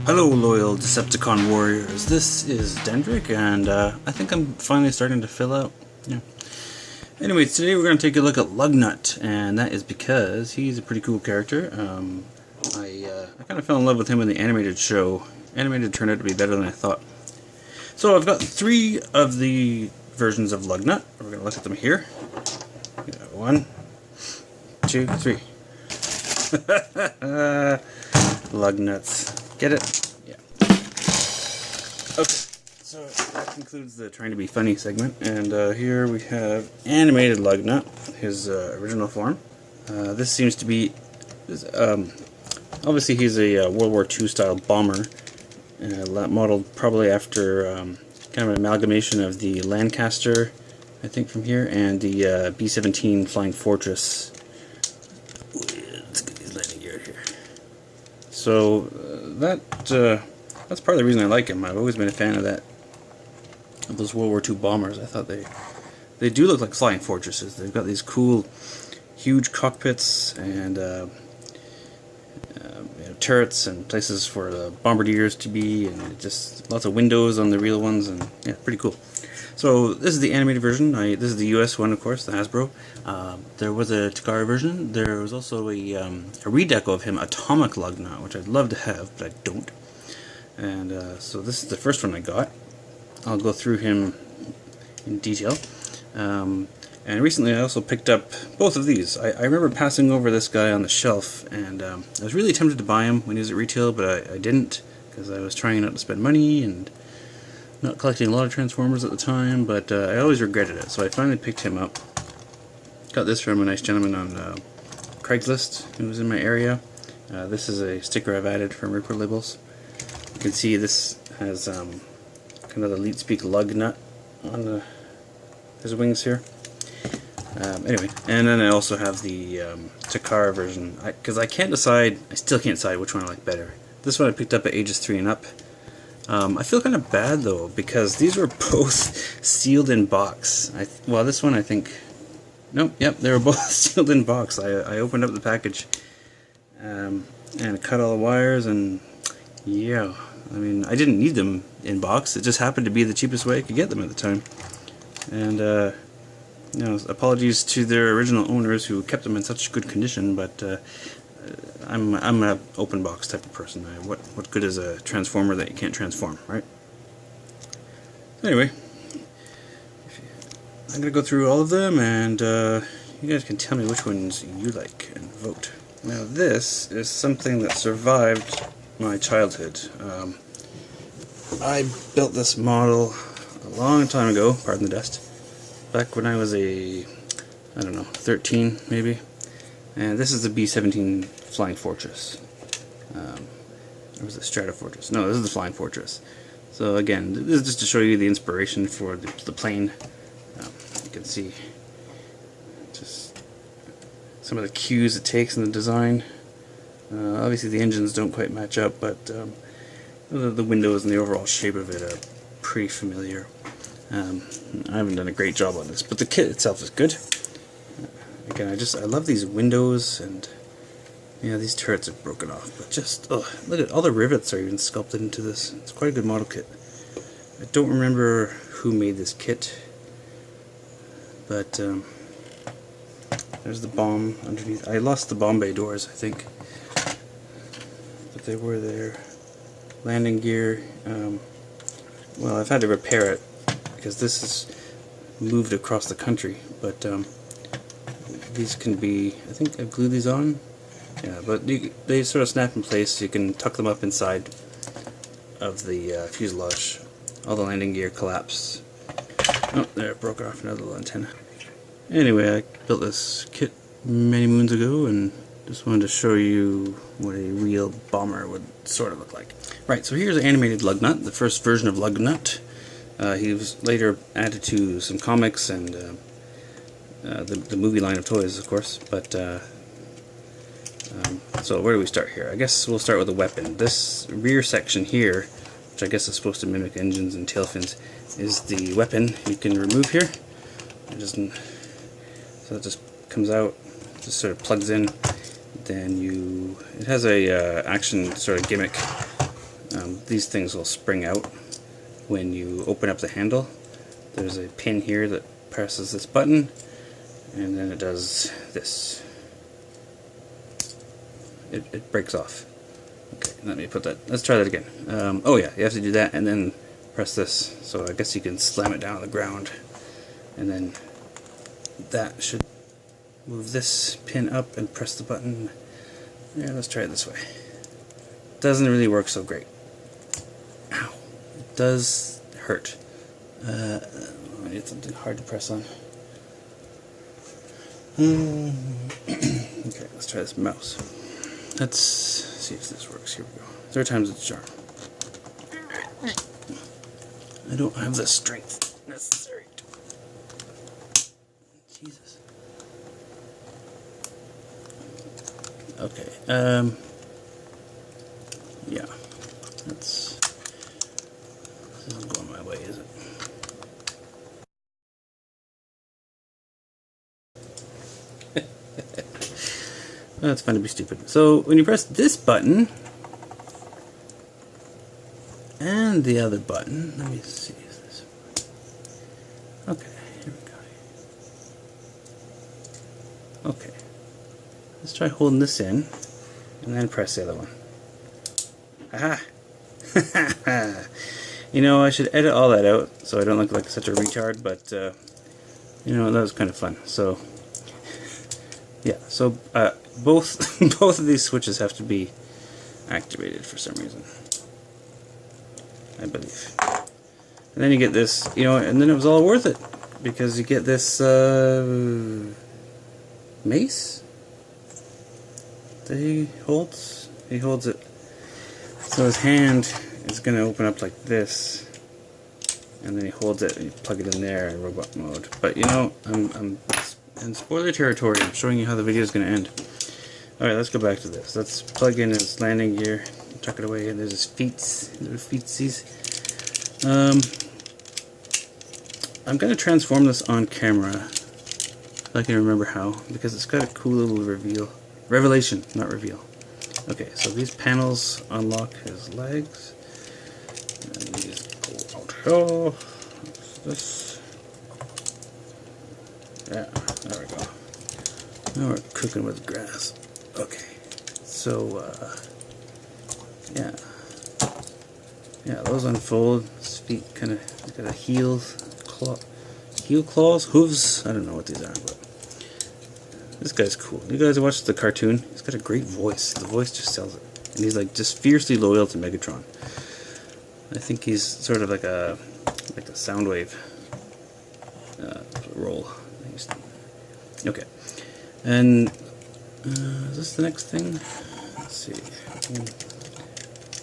Hello loyal Decepticon warriors, this is Dendrick, and I think I'm finally starting to fill out. Yeah. Anyways, today we're going to take a look at Lugnut, and that is because he's a pretty cool character. I kind of fell in love with him in the animated show. Animated turned out to be better than I thought. So I've got 3 of the versions of Lugnut. We're going to look at them here. 1, 2, 3. Lugnuts. Get it? Yeah. Okay, so that concludes the trying to be funny segment, and here we have animated Lugnut, his original form. This seems to be, obviously he's a World War II style bomber, modeled probably after kind of an amalgamation of the Lancaster, I think from here, and the B-17 Flying Fortress. Let's get his landing gear here. So that's part of the reason I like him. I've always been a fan of those World War II bombers. I thought they do look like flying fortresses. They've got these cool, huge cockpits and turrets and places for the bombardiers to be, and just lots of windows on the real ones, and yeah, pretty cool. So this is the animated version. This is the US one, of course, the Hasbro. There was a Takara version. There was also a redeco of him, Atomic Lugnut, which I'd love to have, but I don't. And so this is the first one I got. I'll go through him in detail. And recently I also picked up both of these. I remember passing over this guy on the shelf, and I was really tempted to buy him when he was at retail, but I didn't, because I was trying not to spend money and not collecting a lot of Transformers at the time, but I always regretted it, so I finally picked him up. Got this from a nice gentleman on Craigslist who was in my area. This is a sticker I've added from Record Labels. You can see this has kind of the Leet Speak Lugnut on his wings here. Anyway, and then I also have the Takara version, because I still can't decide which one I like better. This one I picked up at ages 3 and up. I feel kind of bad though, because these were both sealed in box. Well, this one I think, nope, yep, they were both sealed in box. I opened up the package and cut all the wires, and yeah, I mean, I didn't need them in box. It just happened to be the cheapest way I could get them at the time. And you know, apologies to their original owners who kept them in such good condition, but I'm an open box type of person. What good is a transformer that you can't transform, right? Anyway, I'm gonna go through all of them, and you guys can tell me which ones you like and vote. Now this is something that survived my childhood. I built this model a long time ago, pardon the dust, back when I was I don't know, 13 maybe. And this is the B-17 Flying Fortress. Or was it Strata Fortress? No, this is the Flying Fortress. So again, this is just to show you the inspiration for the plane. You can see just some of the cues it takes in the design. Obviously the engines don't quite match up, but the windows and the overall shape of it are pretty familiar. I haven't done a great job on this, but the kit itself is good. Again, I love these windows, and yeah, these turrets are broken off, but just, oh, look at all the rivets are even sculpted into this. It's quite a good model kit. I don't remember who made this kit, but there's the bomb underneath. I lost the bomb bay doors, I think, but they were there. Landing gear. Well, I've had to repair it because this is moved across the country, but these can be, I think I've glued these on. Yeah, but they sort of snap in place, so you can tuck them up inside of the fuselage. All the landing gear collapse. Oh, there, it broke off another little antenna. Anyway, I built this kit many moons ago, and just wanted to show you what a real bomber would sort of look like. Right, so here's animated Lugnut, the first version of Lugnut. He was later added to some comics and the movie line of toys, of course. But so where do we start here? I guess we'll start with the weapon. This rear section here, which I guess is supposed to mimic engines and tail fins, is the weapon you can remove here. So it just comes out, just sort of plugs in. Then it has a action sort of gimmick These things will spring out when you open up the handle. There's a pin here that presses this button, and then it does this. It breaks off. Okay, let me put that. Let's try that again. Oh yeah, you have to do that and then press this. So I guess you can slam it down on the ground, and then that should move this pin up and press the button. Yeah, let's try it this way. Doesn't really work so great. Ow. It does hurt. I need something hard to press on. Okay, let's try this mouse. Let's see if this works. Here we go. Third time's the charm. I don't have the strength necessary. Jesus. Okay. Yeah. This isn't going my way, is it? That's fun to be stupid. So when you press this button and the other button, let me see. Is this? Okay, here we go. Okay, let's try holding this in and then press the other one. Aha! You know, I should edit all that out so I don't look like such a retard, but you know, that was kind of fun. So yeah, so both of these switches have to be activated for some reason, I believe. And then you get this, you know, and then it was all worth it because you get this mace that he holds. He holds it so his hand is going to open up like this, and then he holds it and you plug it in there in robot mode. But you know, I'm in spoiler territory. I'm showing you how the video is going to end. Alright, let's go back to this. Let's plug in his landing gear, tuck it away, and there's his feetsies. I'm going to transform this on camera, if I can remember how, because it's got a cool little revelation, not reveal. Okay, so these panels unlock his legs, and these go out here. What's this? Yeah, there we go. Now we're cooking with grass. Okay, so yeah, those unfold. His feet kind of got a heel claws, hooves. I don't know what these are, but this guy's cool. You guys watch the cartoon? He's got a great voice. The voice just sells it, and he's like just fiercely loyal to Megatron. I think he's sort of like a Soundwave role. Okay, and is this the next thing? Let's see.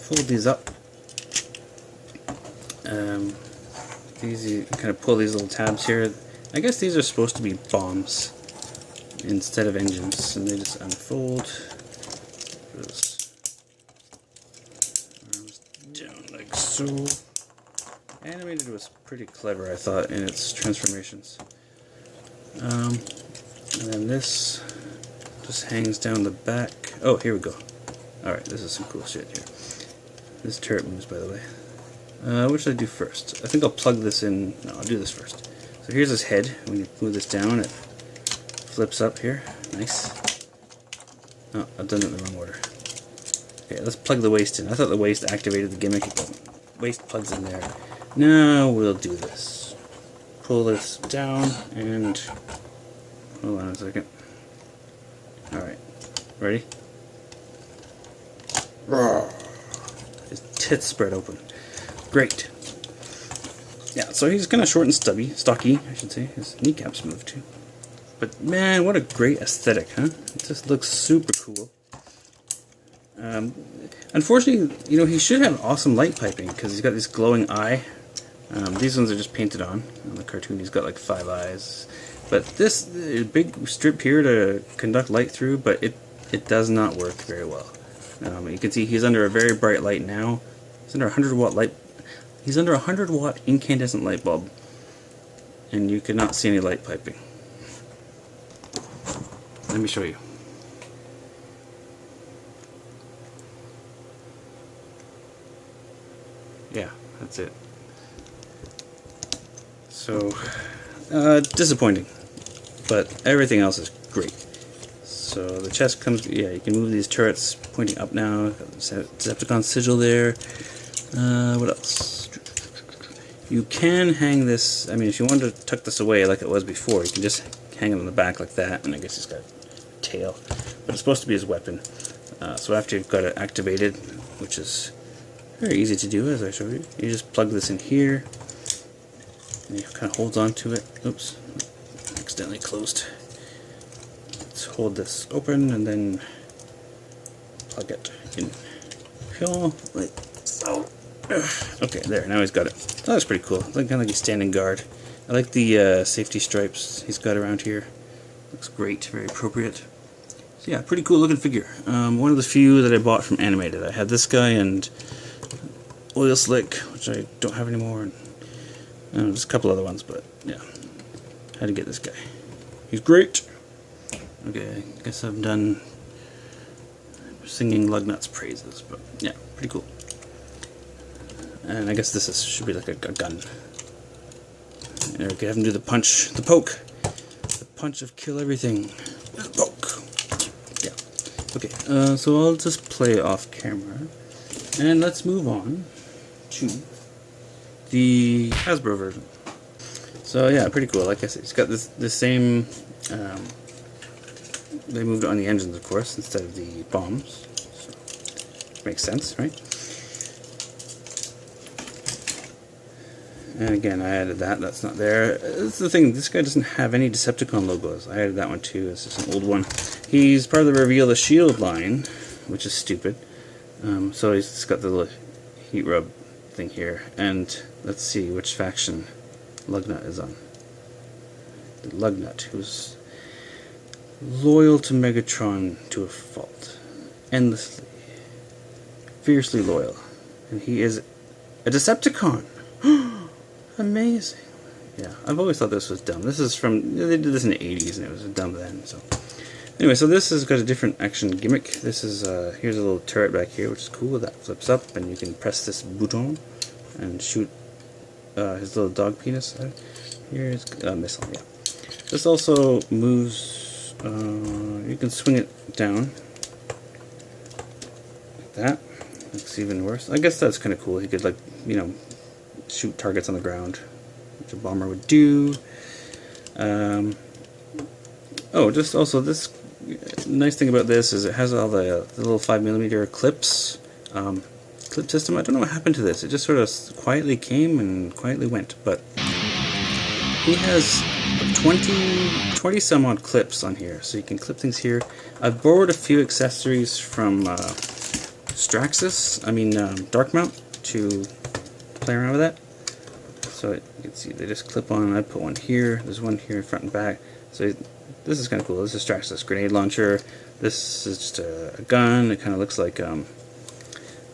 Fold these up. These, you kind of pull these little tabs here. I guess these are supposed to be bombs instead of engines, and they just unfold. Those arms down like so. Animated was pretty clever, I thought, in its transformations. And then this just hangs down the back. Oh, here we go. Alright, this is some cool shit here. This turret moves, by the way. What should I do first? I think I'll plug this in. No, I'll do this first. So here's his head. When you move this down, it flips up here. Nice. Oh, I've done it in the wrong order. Okay, let's plug the waist in. I thought the waist activated the gimmick. Waist plugs in there. Now we'll do this. Pull this down and... Hold on a second. Alright. Ready? His tits spread open. Great. Yeah, so he's kind of short and stocky, I should say. His kneecaps move too. But man, what a great aesthetic, huh? It just looks super cool. Unfortunately, you know, he should have awesome light piping because he's got this glowing eye. These ones are just painted on. On the cartoon, he's got like 5 eyes. But this big strip here to conduct light through, but it does not work very well. You can see he's under a very bright light now. He's under a 100-watt light. He's under a 100-watt incandescent light bulb, and you cannot see any light piping. Let me show you. that's it. So, disappointing, but everything else is great. So the chest comes, yeah, you can move these turrets pointing up now. Got the Decepticon sigil there. What else? You can hang this, I mean, if you wanted to tuck this away like it was before, you can just hang it on the back like that, and I guess he's got a tail. But it's supposed to be his weapon. So after you've got it activated, which is very easy to do as I showed you, you just plug this in here, and it kind of holds on to it. Oops, accidentally closed. Let's hold this open and then plug it in. Like so. Okay, there, now he's got it. Oh, that's pretty cool. Kind of like he's standing guard. I like the safety stripes he's got around here. Looks great, very appropriate. So yeah, pretty cool looking figure. One of the few that I bought from Animated. I had this guy and Oil Slick, which I don't have anymore. And just a couple other ones, but yeah. Had to get this guy. He's great. Okay, I guess I'm done singing Lugnut's praises, but yeah, pretty cool. And I guess this should be like a gun. And we can have him do the punch, the poke. The punch of kill everything. Poke. Yeah. Okay, so I'll just play off camera. And let's move on to the Hasbro version. So yeah, pretty cool. Like I said, it's got the same... they moved it on the engines, of course, instead of the bombs. So, makes sense, right? And again, I added that. That's not there. That's the thing. This guy doesn't have any Decepticon logos. I added that one too. It's just an old one. He's part of the Reveal the Shield line, which is stupid. So he's got the little heat rub thing here. And let's see which faction Lugnut is on. The Lugnut, who's loyal to Megatron to a fault. Endlessly. Fiercely loyal. And he is a Decepticon. Amazing. Yeah, I've always thought this was dumb. This is from, they did this in the 80s and it was dumb then. So anyway, so this has got a different action gimmick. This is, here's a little turret back here, which is cool. That flips up and you can press this button and shoot his little dog penis. Here's a missile, yeah. This also moves, you can swing it down like that. Looks even worse. I guess that's kind of cool. He could, like, you know, shoot targets on the ground, which a bomber would do. Oh, just also this nice thing about this is it has all the little 5mm clips, clip system. I don't know what happened to this. It just sort of quietly came and quietly went, but he has 20 some odd clips on here, so you can clip things here. I've borrowed a few accessories from Darkmount to play around with that. So you can see they just clip on. I put one here. There's one here front and back. So this is kind of cool. This is Straxus grenade launcher. This is just a gun. It kind of looks like I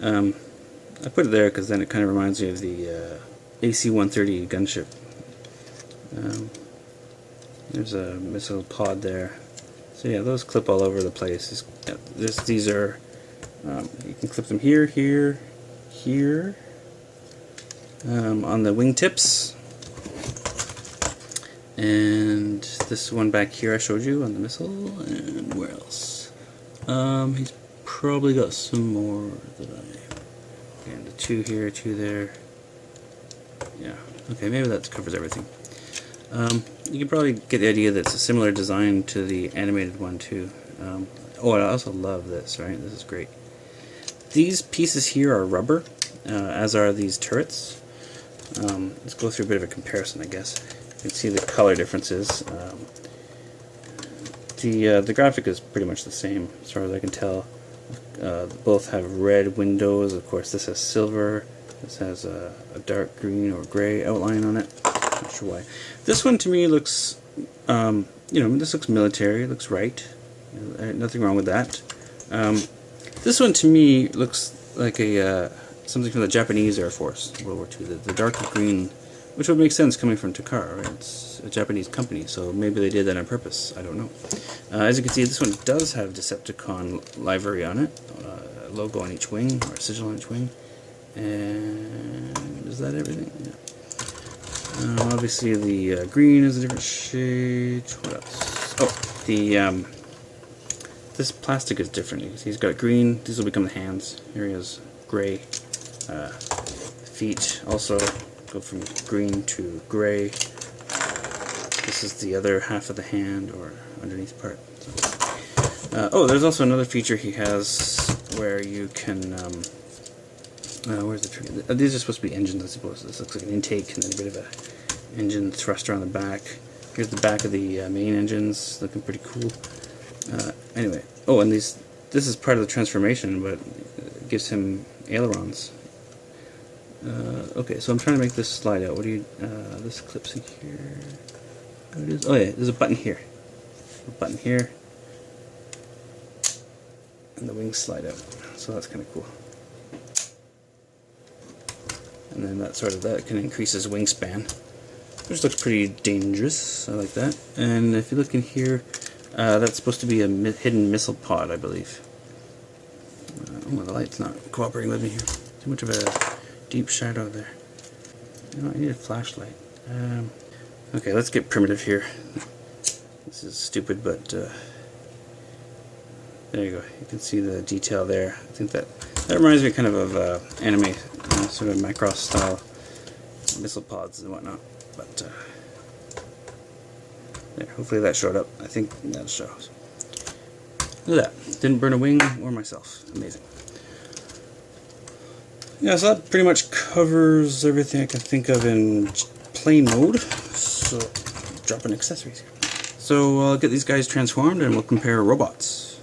put it there because then it kind of reminds me of the AC-130 gunship. There's a missile pod there. So yeah, those clip all over the place. These are you can clip them here, here, here. On the wingtips, and this one back here I showed you on the missile, and where else? He's probably got some more that and the two here, two there. Yeah, okay, maybe that covers everything. You can probably get the idea that it's a similar design to the animated one too. Oh, I also love this, right? This is great. These pieces here are rubber, as are these turrets. Let's go through a bit of a comparison, I guess. You can see the color differences. The graphic is pretty much the same, as far as I can tell. Both have red windows. Of course, this has silver. This has a dark green or gray outline on it. Not sure why. This one to me looks, this looks military. It looks right. Nothing wrong with that. This one to me looks like a something from the Japanese Air Force, World War II. The dark green, which would make sense coming from Takara, right? It's a Japanese company, so maybe they did that on purpose. I don't know. As you can see, this one does have Decepticon livery on it, a logo on each wing, or a sigil on each wing. And is that everything? Yeah. Obviously the green is a different shade. What else? Oh, the this plastic is different. He's got green. These will become the hands. Here he has gray. Feet also go from green to gray. This is the other half of the hand, or underneath part. So, oh, there's also another feature he has where you can. Where's the tree? These are supposed to be engines, I suppose. This looks like an intake and then a bit of a engine thruster on the back. Here's the back of the main engines, looking pretty cool. Anyway, oh, and this is part of the transformation, but it gives him ailerons. Okay, so I'm trying to make this slide out. What do you? This clips in here. What it is? Oh yeah, there's a button here. A button here, and the wings slide out. So that's kind of cool. And then that can increase his wingspan, which looks pretty dangerous. I like that. And if you look in here, that's supposed to be a hidden missile pod, I believe. Oh, the light's not cooperating with me here. Too much of a deep shadow there. You know, I need a flashlight. Okay, let's get primitive here. This is stupid, but there you go. You can see the detail there. I think that reminds me kind of anime, sort of Macross style missile pods and whatnot. But there, hopefully that showed up. I think that shows. Look at that. Didn't burn a wing or myself. Amazing. Yeah, so that pretty much covers everything I can think of in plain mode. So, dropping accessories here. So I'll get these guys transformed and we'll compare robots.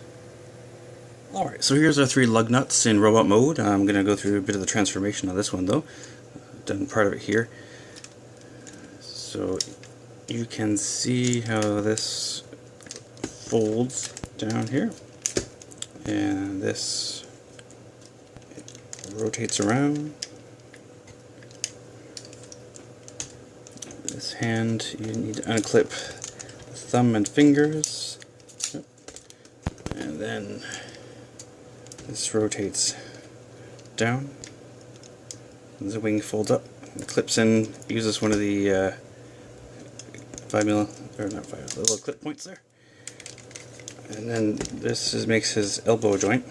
Alright, so here's our 3 Lugnuts in robot mode. I'm going to go through a bit of the transformation of this one though. I've done part of it here. So you can see how this folds down here. And this rotates around. This hand, you need to unclip the thumb and fingers. And then this rotates down. And the wing folds up. It clips in, uses one of the 5mm, or not 5, little clip points there. And then this makes his elbow joint.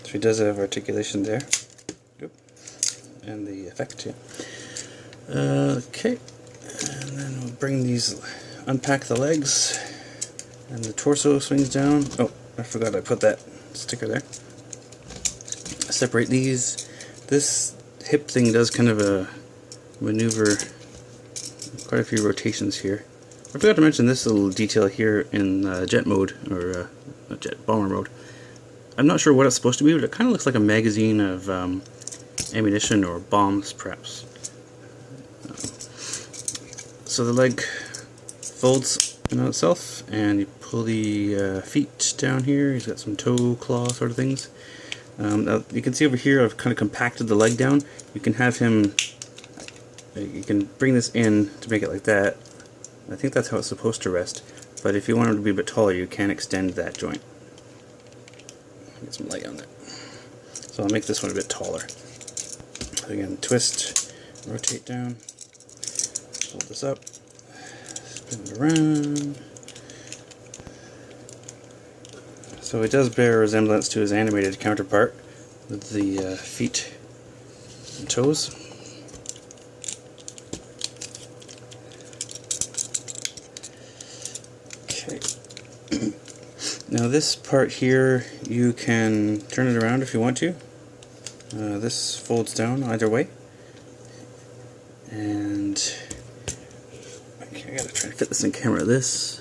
So he does have articulation there. Yep. And the effect, yeah. Okay. And then we'll bring these, unpack the legs. And the torso swings down. Oh, I forgot I put that sticker there. Separate these. This hip thing does kind of a maneuver, quite a few rotations here. I forgot to mention this little detail here in jet mode, or jet bomber mode. I'm not sure what it's supposed to be, but it kind of looks like a magazine of ammunition or bombs, perhaps. So the leg folds in on itself, and you pull the feet down here. He's got some toe claw sort of things. Now you can see over here I've kind of compacted the leg down. You can have him, you can bring this in to make it like that. I think that's how it's supposed to rest, but if you want him to be a bit taller, you can extend that joint. Get some light on there. So I'll make this one a bit taller. So again, twist, rotate down, hold this up, spin it around. So it does bear a resemblance to his animated counterpart with the feet and toes. Now this part here, you can turn it around if you want to. This folds down either way. And okay, I gotta try to fit this in camera. This,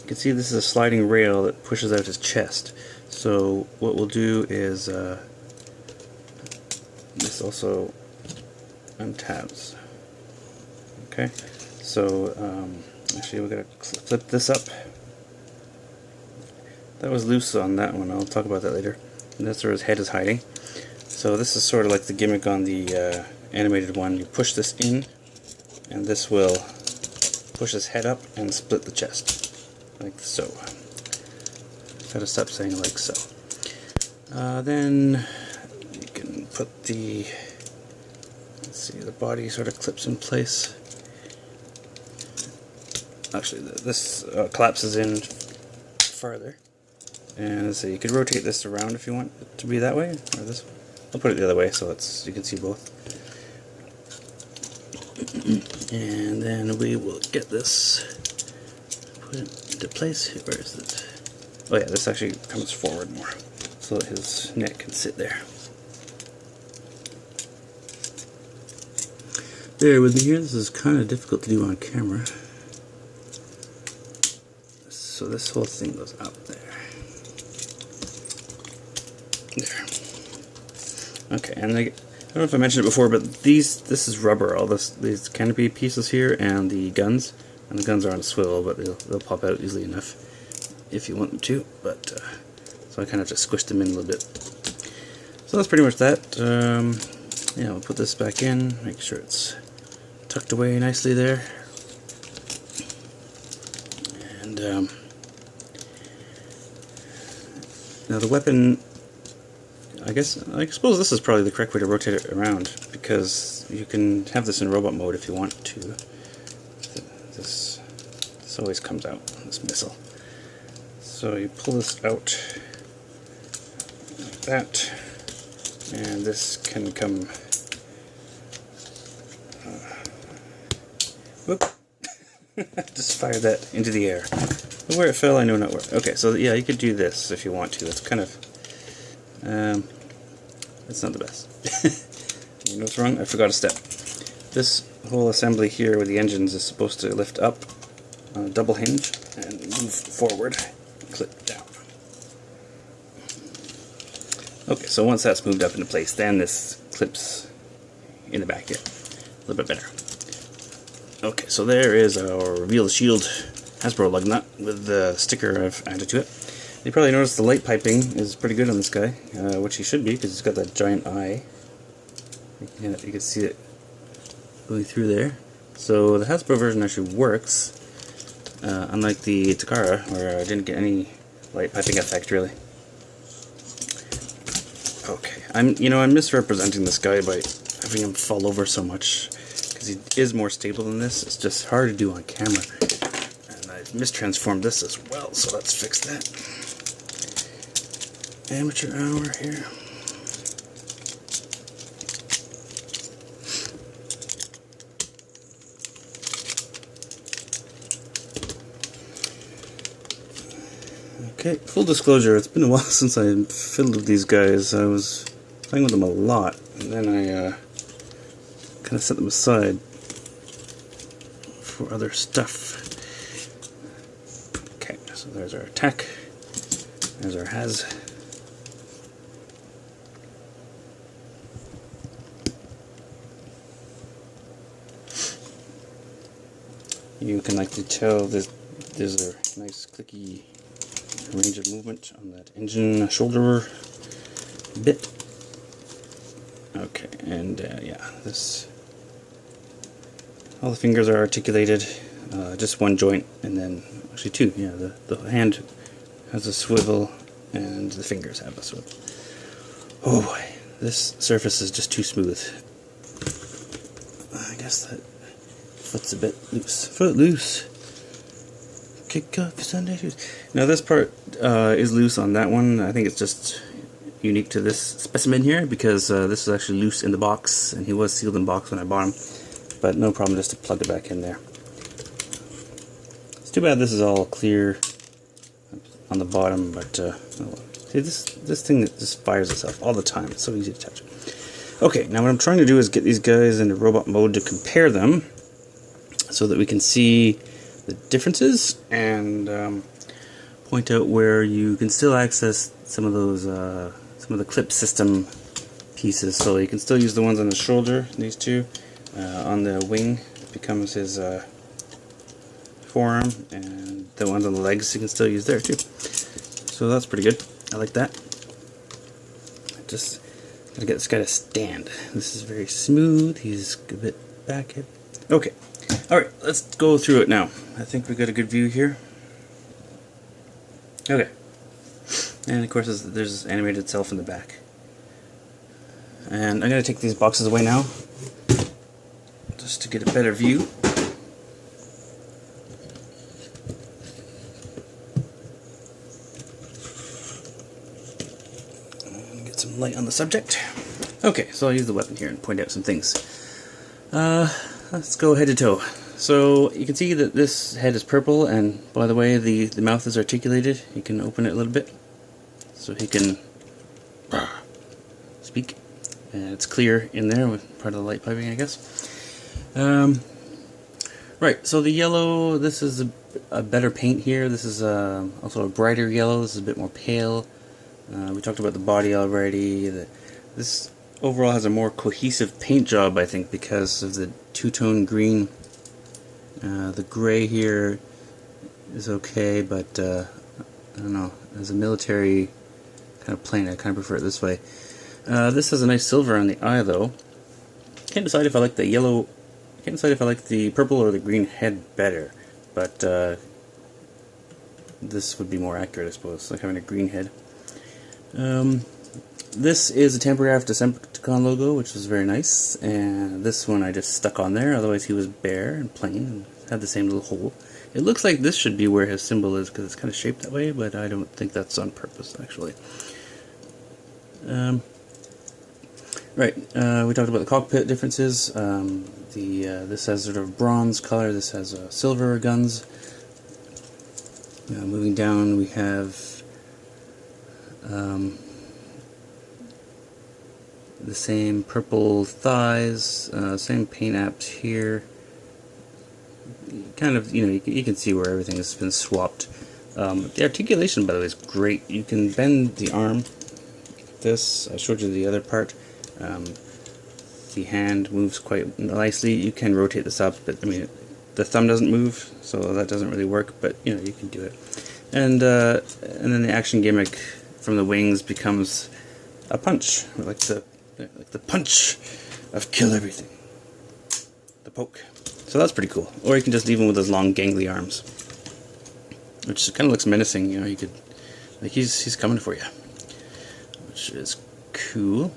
you can see this is a sliding rail that pushes out his chest. So what we'll do is this also untabs. Okay, so actually we're gonna flip this up. That was loose on that one, I'll talk about that later. And that's where his head is hiding. So this is sort of like the gimmick on the animated one. You push this in, and this will push his head up and split the chest, like so. Gotta stop saying like so. Then you can put the Let's see, the body sort of clips in place. Actually, this collapses in farther. And so you could rotate this around if you want it to be that way, or this way. I'll put it the other way so you can see both. And then we will get this put it into place. Where is it? Oh yeah, this actually comes forward more, so that his neck can sit there. Bear with me here, this is kind of difficult to do on camera. So this whole thing goes up there. There. Okay, and I don't know if I mentioned it before, but this is rubber, all these canopy pieces here, and the guns. And the guns are on a swivel, but they'll pop out easily enough if you want them to. But so I kind of just squished them in a little bit. So that's pretty much that. Yeah, we'll put this back in, make sure it's tucked away nicely there. And now the weapon, I suppose this is probably the correct way to rotate it around, because you can have this in robot mode if you want to. This always comes out, this missile. So you pull this out like that, and this can come. Whoop! Just fired that into the air. Where it fell, I know not where. Okay, so yeah, you could do this if you want to. It's kind of, it's not the best. You know what's wrong? I forgot a step. This whole assembly here with the engines is supposed to lift up on a double hinge and move forward, clip down. Okay, so once that's moved up into place, then this clips in the back here. A little bit better. Okay, so there is our Reveal the Shield Hasbro Lugnut with the sticker I've added to it. You probably noticed the light piping is pretty good on this guy, which he should be because he's got that giant eye. You can see it going through there. So the Hasbro version actually works, unlike the Takara, where I didn't get any light piping effect really. Okay, I'm misrepresenting this guy by having him fall over so much, because he is more stable than this. It's just hard to do on camera. I've mistransformed this as well, so let's fix that. Amateur hour here. Okay, full disclosure, it's been a while since I fiddled with these guys. I was playing with them a lot, and then I kind of set them aside for other stuff. Okay, so there's our attack, there's our has. You can likely tell that there's a nice clicky range of movement on that engine shoulder bit. Okay, and yeah, all the fingers are articulated, just one joint, and then actually two. Yeah, the hand has a swivel, and the fingers have a swivel. Oh boy, this surface is just too smooth. I guess that foot's a bit loose. Foot loose. Kick off your Sunday shoes. Now this part is loose on that one. I think it's just unique to this specimen here, because this is actually loose in the box, and he was sealed in box when I bought him. But no problem just to plug it back in there. It's too bad this is all clear on the bottom, but see, this thing that just fires itself all the time. It's so easy to touch. Okay, now what I'm trying to do is get these guys into robot mode to compare them, so that we can see the differences and point out where you can still access some of those, some of the clip system pieces. So you can still use the ones on the shoulder, these two. On the wing, it becomes his forearm, and the ones on the legs you can still use there too. So that's pretty good. I like that. Just gotta get this guy to stand. This is very smooth. He's a bit back here. Okay. Alright, let's go through it now. I think we got a good view here. Okay. And of course there's animated itself in the back. And I'm going to take these boxes away now. just to get a better view. And get some light on the subject. Okay, so I'll use the weapon here and point out some things. Let's go head to toe. So you can see that this head is purple, and by the way, the mouth is articulated. You can open it a little bit so he can speak. And it's clear in there with part of the light piping, I guess. Right, so the yellow, this is a better paint here. This is also a brighter yellow. This is a bit more pale. We talked about the body already. This overall has a more cohesive paint job, I think, because of the two-tone green. The gray here is okay, but I don't know, as a military kind of plane, I kind of prefer it this way. This has a nice silver on the eye, though. Can't decide if I like the yellow. Can't decide if I like the purple or the green head better, but this would be more accurate, I suppose, like having a green head. This is a Tampergraph Decepticon logo, which was very nice, and this one I just stuck on there, otherwise he was bare and plain and had the same little hole. It looks like this should be where his symbol is, because it's kind of shaped that way, but I don't think that's on purpose, actually. Right, we talked about the cockpit differences. This has sort of bronze color, this has silver guns. Moving down, we have the same purple thighs, same paint apps here. Kind of, you can see where everything has been swapped. The articulation, by the way, is great. You can bend the arm like this. I showed you the other part. The hand moves quite nicely. You can rotate this up, but I mean, the thumb doesn't move, so that doesn't really work. But you can do it. And then the action gimmick from the wings becomes a punch, like the punch of kill everything. The poke. So that's pretty cool. Or you can just leave him with his long gangly arms, which kind of looks menacing. You could, like, he's coming for you, which is cool.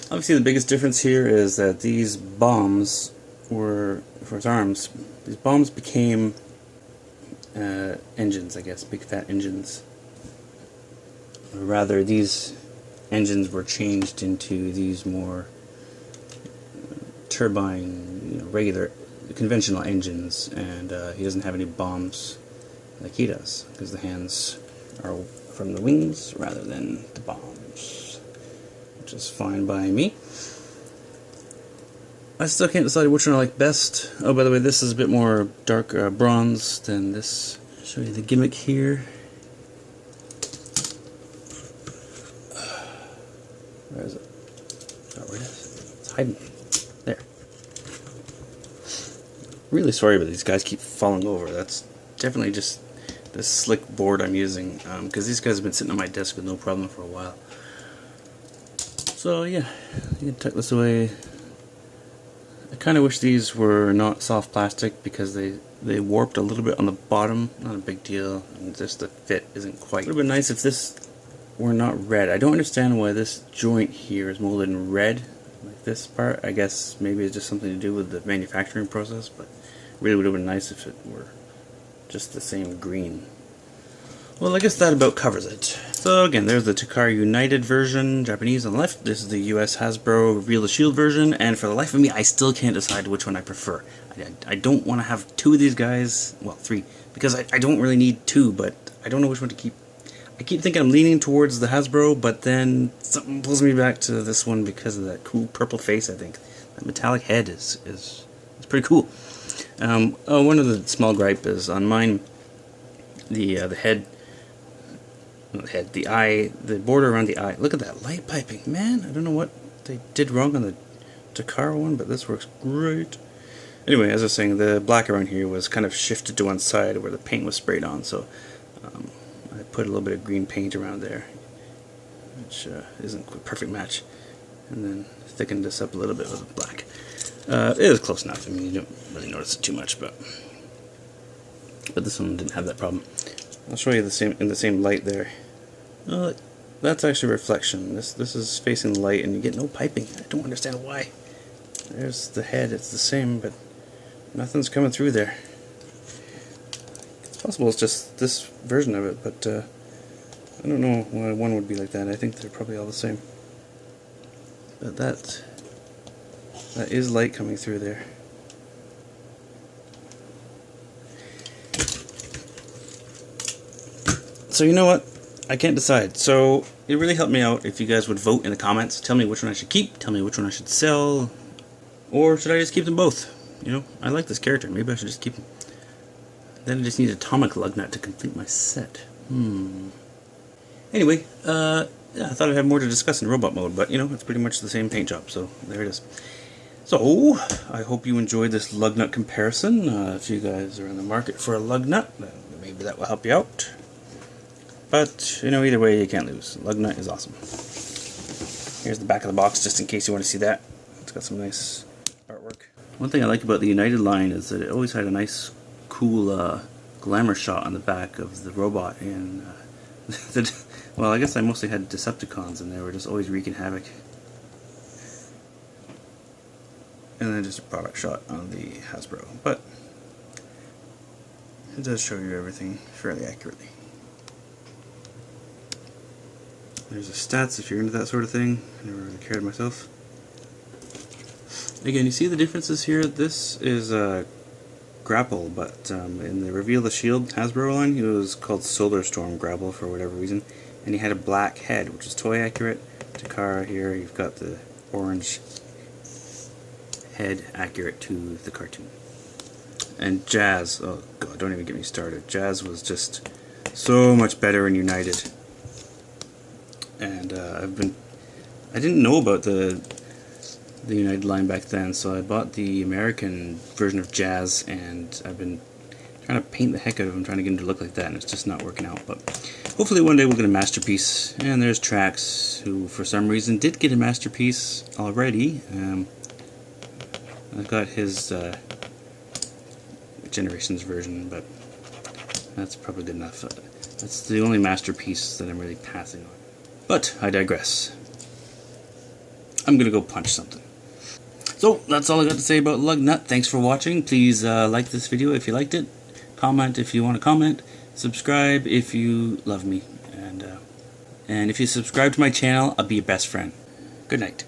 Obviously, the biggest difference here is that these bombs were, for his arms, these bombs became engines, I guess, big fat engines. Or rather, these engines were changed into these more turbine, regular, conventional engines, and he doesn't have any bombs like he does, because the hands are from the wings rather than the bombs, which is fine by me. I still can't decide which one I like best. Oh, by the way, this is a bit more dark bronze than this. I'll show you the gimmick here. Where is it? Oh, where it is? It's hiding. There. Really sorry, but these guys keep falling over. That's definitely just this slick board I'm using, because these guys have been sitting on my desk with no problem for a while. So yeah, you can tuck this away. I kind of wish these were not soft plastic, because they warped a little bit on the bottom. Not a big deal, and just the fit isn't quite. It would have been nice if this were not red. I don't understand why this joint here is molded in red, like this part. I guess maybe it's just something to do with the manufacturing process, but really would have been nice if it were just the same green. Well, I guess that about covers it. So again, there's the Takara United version, Japanese on the left. This is the US Hasbro Reveal the Shield version, and for the life of me, I still can't decide which one I prefer. I don't want to have two of these guys, well, three, because I don't really need two, but I don't know which one to keep. I keep thinking I'm leaning towards the Hasbro, but then something pulls me back to this one because of that cool purple face, I think. That metallic head is pretty cool. One of the small gripe is on mine, the head, not the head, the eye, the border around the eye. Look at that light piping, man. I don't know what they did wrong on the Takara one, but this works great. Anyway, as I was saying, the black around here was kind of shifted to one side where the paint was sprayed on, so I put a little bit of green paint around there, which isn't a perfect match, and then thickened this up a little bit with black. It was close enough. I mean, you don't really notice it too much, but this one didn't have that problem. I'll show you the same in the same light there. that's actually reflection. This is facing light and you get no piping. I don't understand why. There's the head, it's the same, but nothing's coming through there. It's possible it's just this version of it, but I don't know why one would be like that. I think they're probably all the same. But that is light coming through there. So you know what? I can't decide. So it really helped me out if you guys would vote in the comments. Tell me which one I should keep. Tell me which one I should sell. Or should I just keep them both? You know, I like this character. Maybe I should just keep him. Then I just need Atomic Lugnut to complete my set. Anyway, yeah, I thought I'd have more to discuss in robot mode, but you know, it's pretty much the same paint job, so there it is. So, I hope you enjoyed this Lugnut comparison. If you guys are in the market for a Lugnut, maybe that will help you out. But, you know, either way, you can't lose. Lugnut is awesome. Here's the back of the box, just in case you want to see that. It's got some nice artwork. One thing I like about the United line is that it always had a nice, cool glamour shot on the back of the robot. And, well, I guess I mostly had Decepticons, and they were just always wreaking havoc. And then just a product shot on the Hasbro. But it does show you everything fairly accurately. There's the stats if you're into that sort of thing. I never really cared myself. Again, you see the differences here? This is a grapple, but in the Reveal the Shield Hasbro line, it was called Solar Storm Grapple for whatever reason. And he had a black head, which is toy accurate. Takara here, you've got the orange head accurate to the cartoon. And Jazz, oh god, don't even get me started. Jazz was just so much better in United. And I didn't know about the United line back then, so I bought the American version of Jazz, and I've been trying to paint the heck out of him, trying to get him to look like that, and it's just not working out. But hopefully one day we'll get a Masterpiece. And there's Trax, who for some reason did get a Masterpiece already. I've got his Generations version, but that's probably good enough. That's the only Masterpiece that I'm really passing on. But I digress. I'm gonna go punch something. So that's all I got to say about Lugnut. Thanks for watching. Please like this video if you liked it. Comment if you want to comment. Subscribe if you love me. And if you subscribe to my channel, I'll be your best friend. Good night.